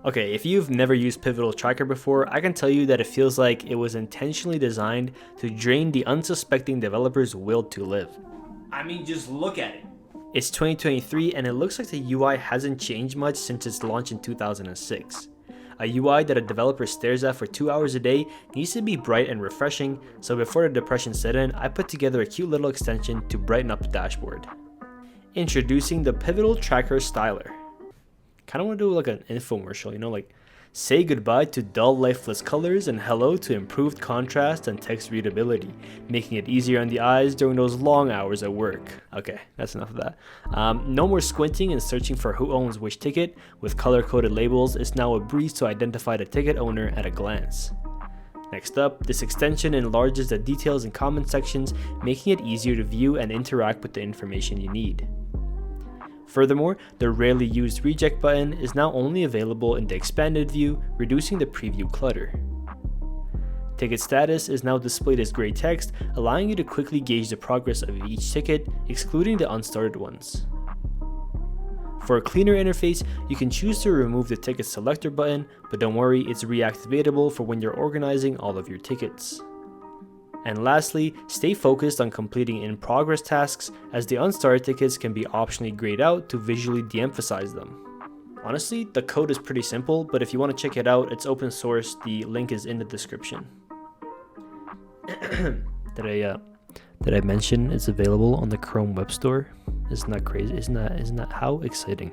Okay, if you've never used Pivotal Tracker before, I can tell you that it feels like it was intentionally designed to drain the unsuspecting developer's will to live. I mean, just look at it. It's 2023 and it looks like the UI hasn't changed much since its launch in 2006. A UI that a developer stares at for 2 hours a day needs to be bright and refreshing, so before the depression set in, I put together a cute little extension to brighten up the dashboard. Introducing the Pivotal Tracker Styler. Kind of want to do like an infomercial, you know, like say goodbye to dull lifeless colors and hello to improved contrast and text readability, making it easier on the eyes during those long hours at work. Okay, that's enough of that. No more squinting and searching for who owns which ticket. With color-coded labels, it's now a breeze to identify the ticket owner at a glance. Next up, this extension enlarges the details and comment sections, making it easier to view and interact with the information you need. Furthermore, the rarely used reject button is now only available in the expanded view, reducing the preview clutter. Ticket status is now displayed as gray text, allowing you to quickly gauge the progress of each ticket, excluding the unstarted ones. For a cleaner interface, you can choose to remove the ticket selector button, but don't worry, it's reactivatable for when you're organizing all of your tickets. And lastly, stay focused on completing in-progress tasks, as the unstarted tickets can be optionally grayed out to visually de-emphasize them. Honestly, the code is pretty simple, but if you want to check it out, it's open source. The link is in the description. Did I mention it's available on the Chrome Web Store? Isn't that crazy? Isn't that how exciting?